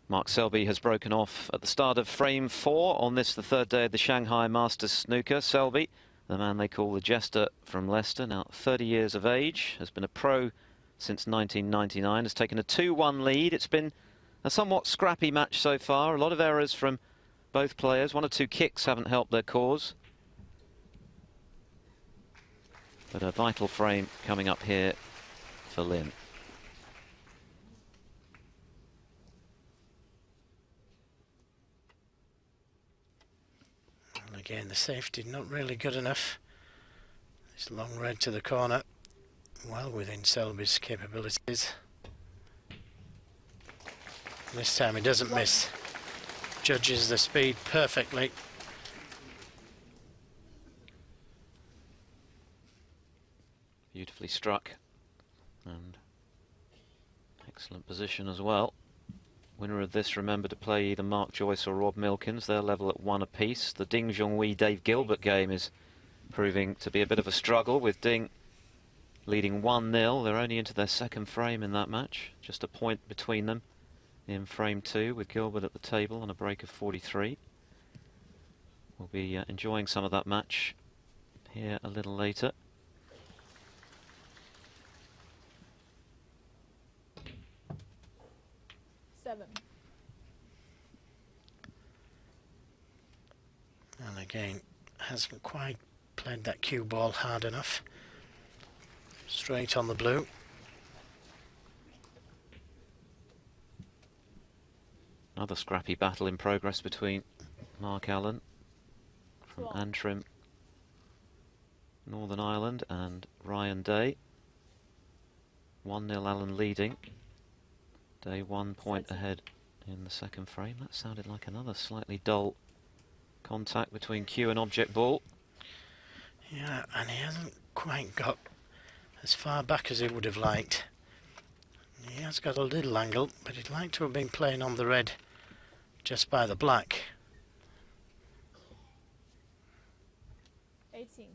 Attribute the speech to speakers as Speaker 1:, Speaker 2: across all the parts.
Speaker 1: Mark Selby has broken off at the start of frame 4 on this, the third day of the Shanghai Masters snooker. Selby, the man they call the Jester from Leicester, now 30 years of age, has been a pro since 1999, has taken a 2-1 lead. It's been a somewhat scrappy match so far, a lot of errors from both players. 1 or 2 kicks haven't helped their cause. But a vital frame coming up here for Lin.
Speaker 2: And again, the safety not really good enough. This long red to the corner, well within Selby's capabilities. This time he doesn't miss. Judges the speed perfectly.
Speaker 1: Beautifully struck, and excellent position as well. Winner of this, remember to play either Mark Joyce or Rob Milkins. They're level at 1 apiece. The Ding Junhui Dave Gilbert game is proving to be a bit of a struggle, with Ding leading 1-0. They're only into their second frame in that match, just a point between them in frame 2, with Gilbert at the table on a break of 43. We'll be enjoying some of that match here a little later.
Speaker 2: And again, hasn't quite played that cue ball hard enough. Straight on the blue.
Speaker 1: Another scrappy battle in progress between Mark Allen from Antrim, Northern Ireland, and Ryan Day. 1-0 Allen leading. Day 1 point ahead in the second frame. That sounded like another slightly dull contact between cue and object ball.
Speaker 2: Yeah, and he hasn't quite got as far back as he would have liked. He has got a little angle, but he'd like to have been playing on the red just by the black.
Speaker 3: 18.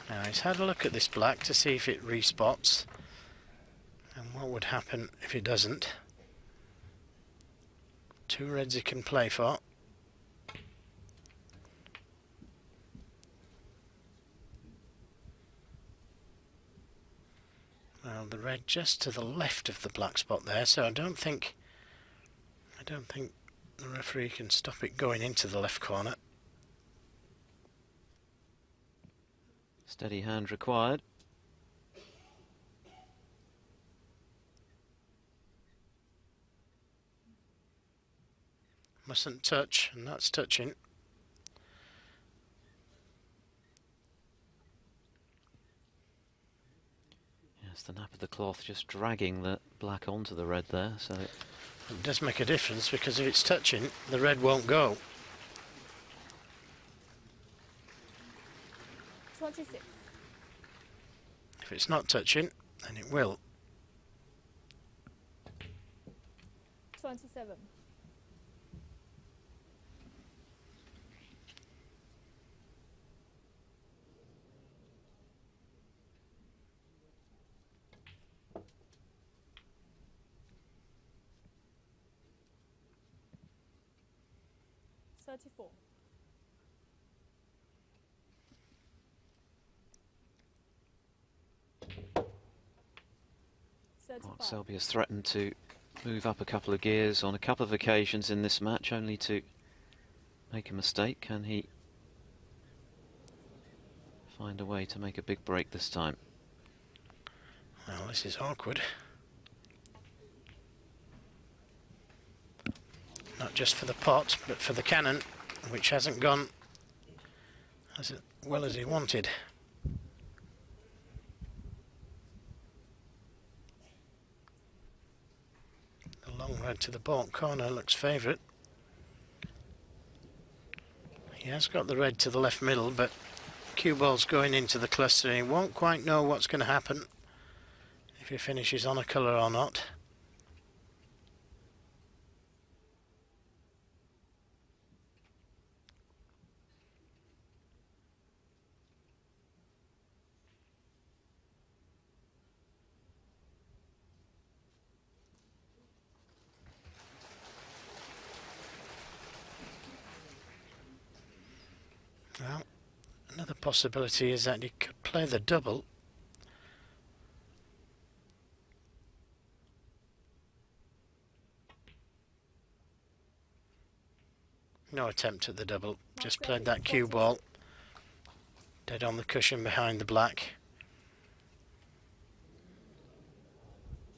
Speaker 2: Now he's had a look at this black to see if it respots and what would happen if it doesn't. 2 reds he can play for. Well, the red just to the left of the black spot there, so I don't think the referee can stop it going into the left corner.
Speaker 1: Steady hand required.
Speaker 2: Mustn't touch, and that's touching.
Speaker 1: Yes, the nap of the cloth just dragging the black onto the red there, so
Speaker 2: it does make a difference, because if it's touching, the red won't go.
Speaker 3: 26.
Speaker 2: If it's not touching, then it will.
Speaker 3: 27.
Speaker 1: Mark Selby has threatened to move up a couple of gears on a couple of occasions in this match, only to make a mistake. Can he find a way to make a big break this time?
Speaker 2: Well, this is awkward. Not just for the pot, but for the cannon, which hasn't gone as well as he wanted. The long red to the baulk corner looks favourite. He has got the red to the left middle, but cue ball's going into the cluster and he won't quite know what's going to happen, if he finishes on a colour or not. other possibility is that he could play the double. No attempt at the double, just played that cue ball dead on the cushion behind the black.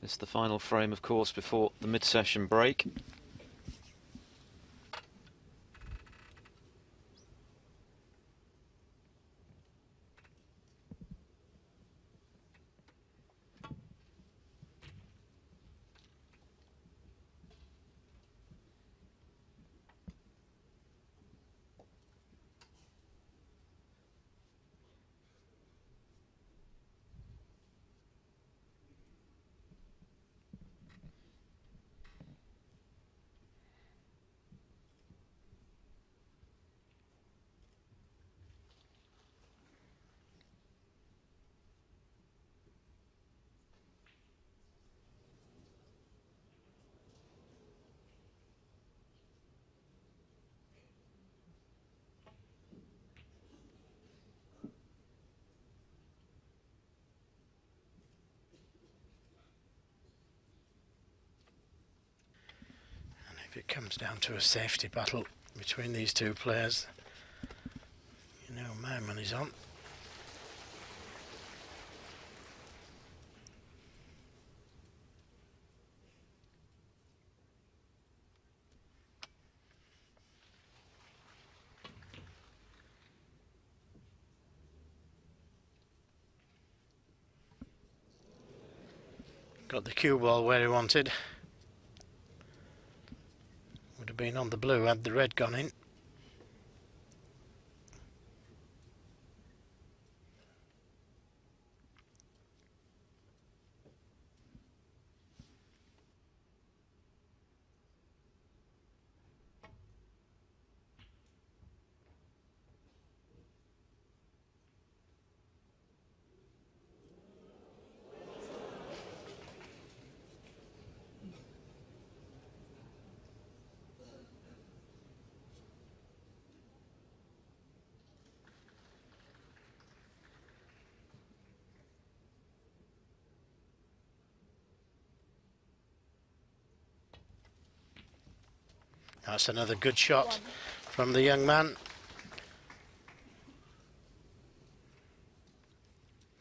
Speaker 1: It's the final frame, of course, before the mid-session break.
Speaker 2: If it comes down to a safety battle between these two players, you know my money's on. Got the cue ball where he wanted. Would have been on the blue had the red gone in. That's another good shot from the young man.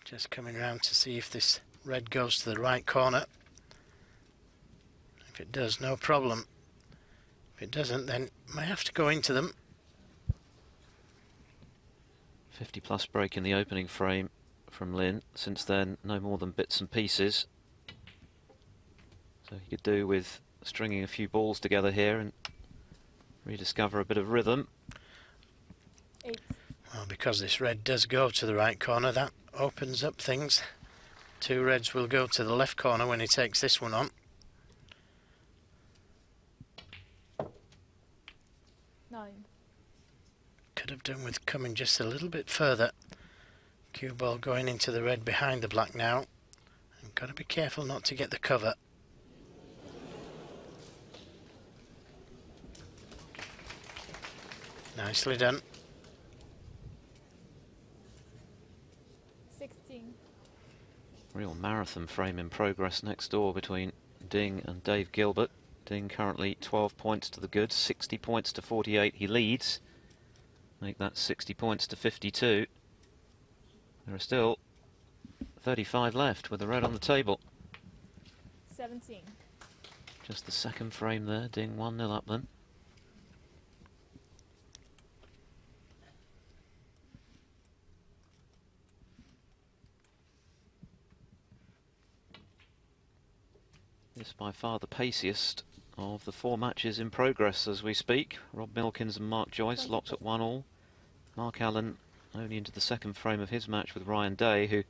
Speaker 2: Just coming round to see if this red goes to the right corner. If it does, no problem. If it doesn't, then may have to go into them.
Speaker 1: 50+ break in the opening frame from Lin. Since then, no more than bits and pieces. So he could do with stringing a few balls together here and rediscover a bit of rhythm.
Speaker 2: Well, because this red does go to the right corner, that opens up things. Two reds will go to the left corner when he takes this one on.
Speaker 3: 9.
Speaker 2: Could have done with coming just a little bit further. Cue ball going into the red behind the black now. And got to be careful not to get the cover. Nicely done.
Speaker 3: 16.
Speaker 1: Real marathon frame in progress next door between Ding and Dave Gilbert. Ding currently 12 points to the good, 60 points to 48 he leads. Make that 60 points to 52. There are still 35 left with the red on the table.
Speaker 3: 17.
Speaker 1: Just the second frame there, Ding 1-0 up then. This by far the paciest of the 4 matches in progress as we speak. Rob Milkins and Mark Joyce locked at 1-1. Mark Allen only into the second frame of his match with Ryan Day, who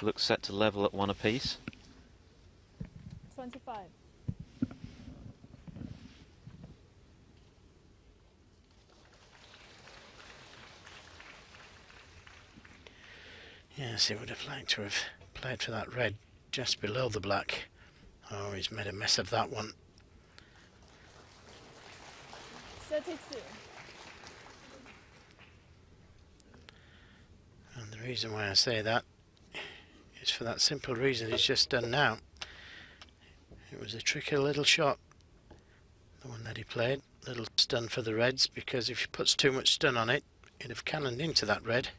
Speaker 1: looks set to level at 1 apiece.
Speaker 3: 25.
Speaker 2: Yes, he would have liked to have played for that red just below the black. Oh, he's made a mess of that one.
Speaker 3: 32.
Speaker 2: And the reason why I say that is for that simple reason he's just done now. It was a tricky little shot, the one that he played. Little stun for the reds, because if he puts too much stun on it, it'd have cannoned into that red.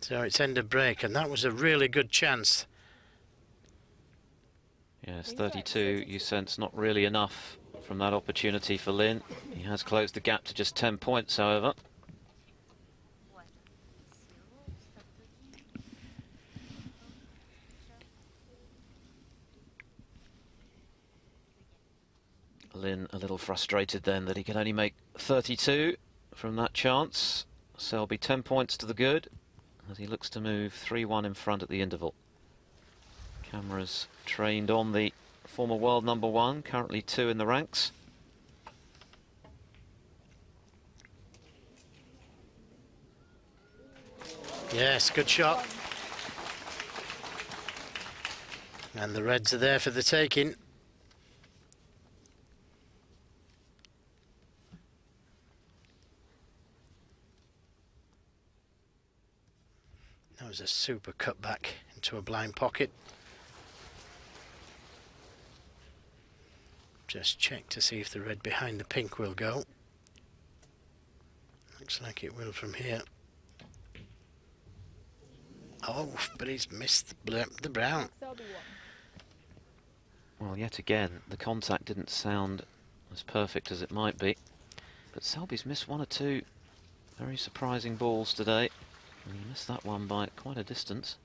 Speaker 2: So it's end of break, and that was a really good chance.
Speaker 1: Yes, 32, you sense not really enough from that opportunity for Lin. He has closed the gap to just 10 points, however. Lin a little frustrated then that he can only make 32 from that chance. Selby 10 points to the good as he looks to move 3-1 in front at the interval. Cameras trained on the former world #1, currently 2 in the ranks.
Speaker 2: Yes, good shot. And the reds are there for the taking. That was a super cutback into a blind pocket. Just check to see if the red behind the pink will go. Looks like it will from here. Oh, but he's missed the brown.
Speaker 3: Selby won.
Speaker 1: Well, yet again, the contact didn't sound as perfect as it might be. But Selby's missed 1 or 2 very surprising balls today. And he missed that one by quite a distance.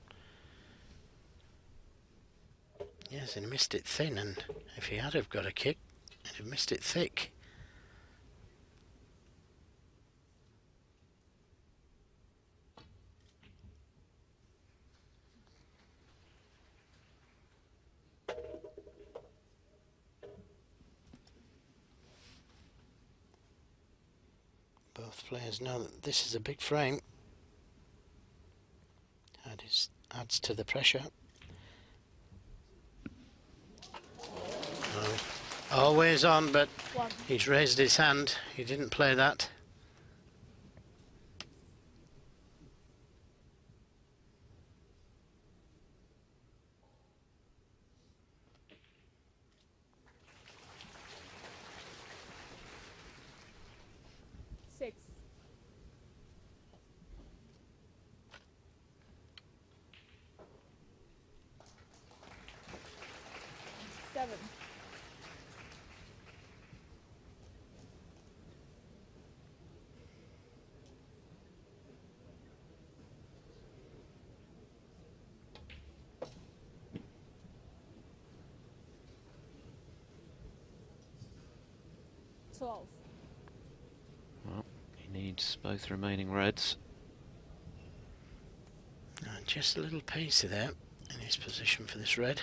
Speaker 2: Yes, and he missed it thin, and if he had have got a kick, he'd have missed it thick. Both players know that this is a big frame. That adds to the pressure. Oh, always on, but
Speaker 3: One.
Speaker 2: he's raised his hand. He didn't play that.
Speaker 3: Six. Seven. $12.
Speaker 1: Well, he needs both remaining reds.
Speaker 2: Just a little pacey there in his position for this red.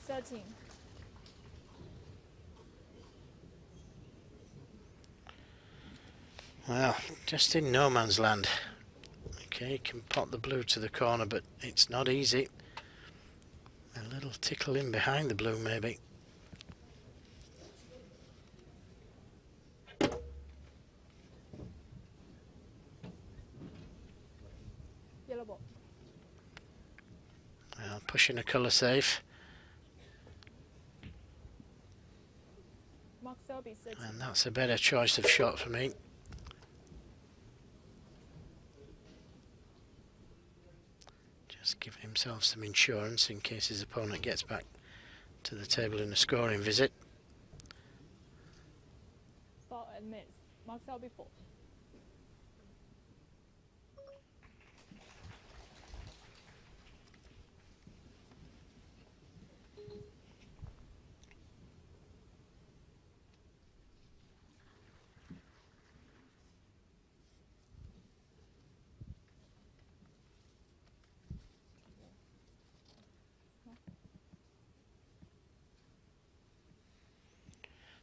Speaker 3: $13.
Speaker 2: Well, just in no man's land. Okay, he can pot the blue to the corner, but it's not easy. A little tickle in behind the blue, maybe.
Speaker 3: Yellow ball.
Speaker 2: Well, pushing a colour safe.
Speaker 3: Mark Selby 13.
Speaker 2: And that's a better choice of shot for me. Just giving himself some insurance in case his opponent gets back to the table in a scoring visit.
Speaker 3: Foul and miss. Mark Selby 4.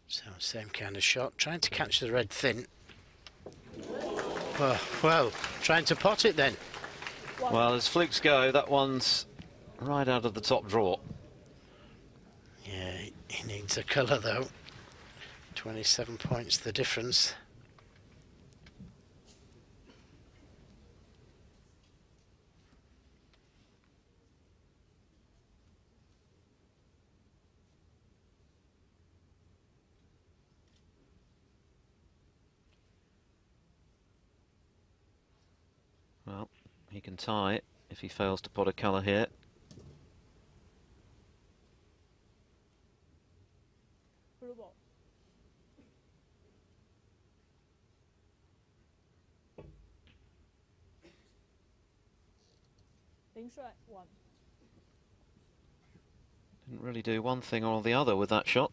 Speaker 2: So same kind of shot, trying to catch the red thin. Well, trying to pot it then.
Speaker 3: One.
Speaker 1: Well, as flukes go, that one's right out of the top drawer.
Speaker 2: Yeah, he needs a colour though. 27 points the difference.
Speaker 1: Well, he can tie it if he fails to pot a colour here.
Speaker 3: Blue ball. Lin Shuai 1.
Speaker 1: Didn't really do one thing or the other with that shot.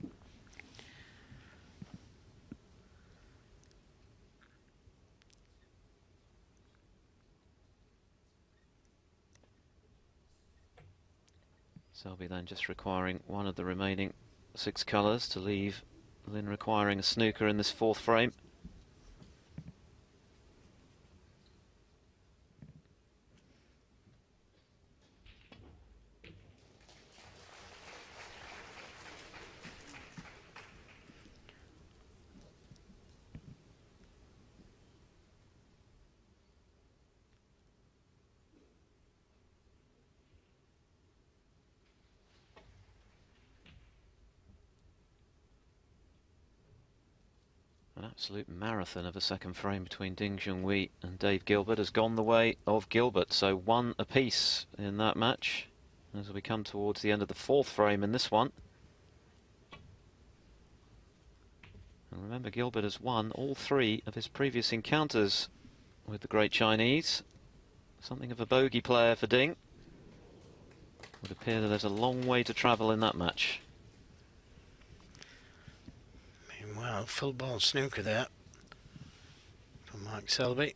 Speaker 1: Selby then just requiring one of the remaining 6 colours to leave Lin requiring a snooker in this 4th frame. An absolute marathon of a 2nd frame between Ding Junhui and Dave Gilbert has gone the way of Gilbert. So 1 apiece in that match as we come towards the end of the 4th frame in this one. And remember, Gilbert has won all 3 of his previous encounters with the great Chinese. Something of a bogey player for Ding. It would appear that there's a long way to travel in that match.
Speaker 2: Meanwhile, full ball snooker there from Mark Selby.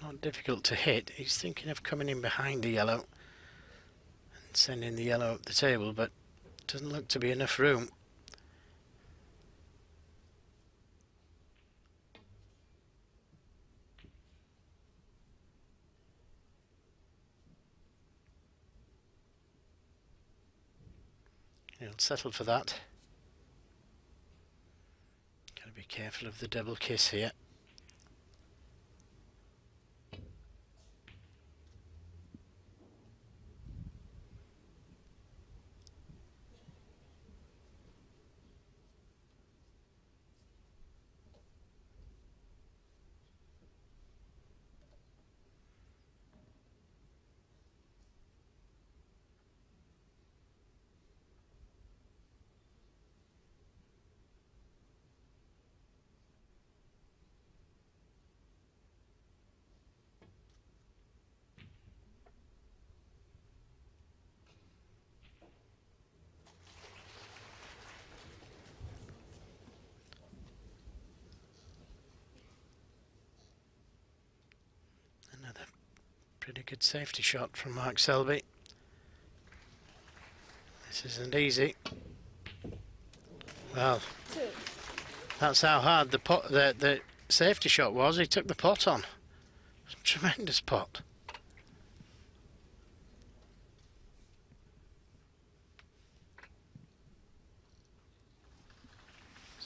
Speaker 2: Not difficult to hit. He's thinking of coming in behind the yellow and sending the yellow up the table, but doesn't look to be enough room. He'll settle for that. Got to be careful of the double kiss here. Another pretty good safety shot from Mark Selby. This isn't easy. Well,
Speaker 3: 2.
Speaker 2: that's how hard the safety shot was. He took the pot on. Tremendous pot.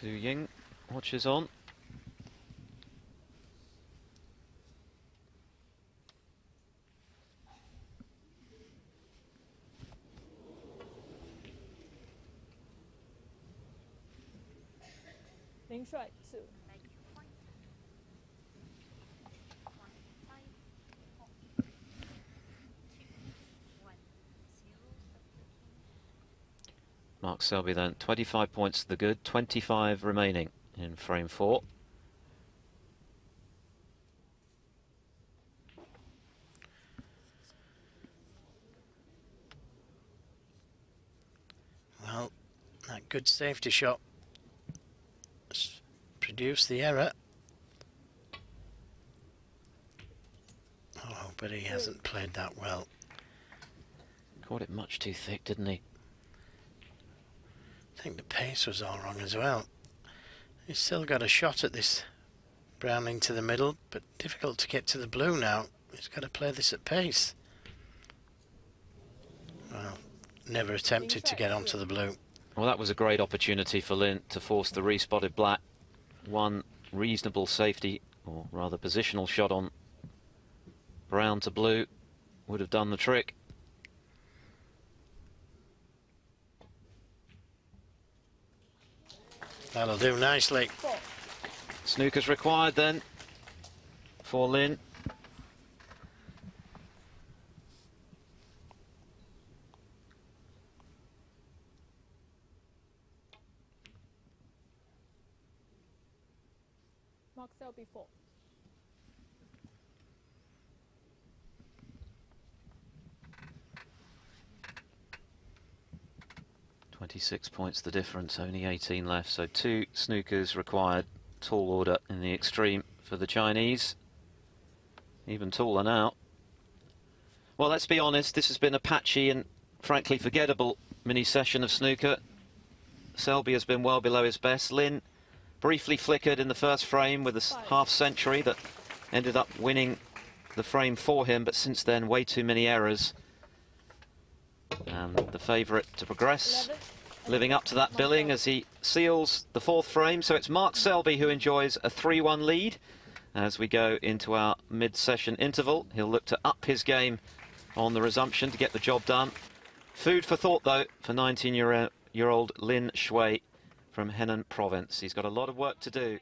Speaker 1: Zhu Ying watches on.
Speaker 3: Lin Shuai 2.
Speaker 1: Mark Selby then 25 points to the good, 25 remaining in frame 4.
Speaker 2: Well, that good safety shot has produced the error. Oh, but he hasn't played that well.
Speaker 1: Caught it much too thick, didn't he?
Speaker 2: I think the pace was all wrong as well. He's still got a shot at this brown into the middle, but difficult to get to the blue now. He's got to play this at pace. Well, never attempted to get onto the blue.
Speaker 1: Well, that was a great opportunity for Lin to force the respotted black. One reasonable safety, or rather positional shot on brown to blue would have done the trick.
Speaker 2: That'll do nicely.
Speaker 1: Snooker's required then for Lin.
Speaker 3: Mark Selby 4.
Speaker 1: 26 points the difference, only 18 left, so 2 snookers required. Tall order in the extreme for the Chinese. Even taller now. Well, let's be honest, this has been a patchy and frankly forgettable mini session of snooker. Selby has been well below his best. Lin briefly flickered in the first frame with a half century that ended up winning the frame for him, but since then way too many errors. And the favourite to progress, living up to that billing as he seals the 4th frame. So it's Mark Selby who enjoys a 3-1 lead as we go into our mid-session interval. He'll look to up his game on the resumption to get the job done. Food for thought, though, for 19-year-old Lin Shuai from Henan Province. He's got a lot of work to do.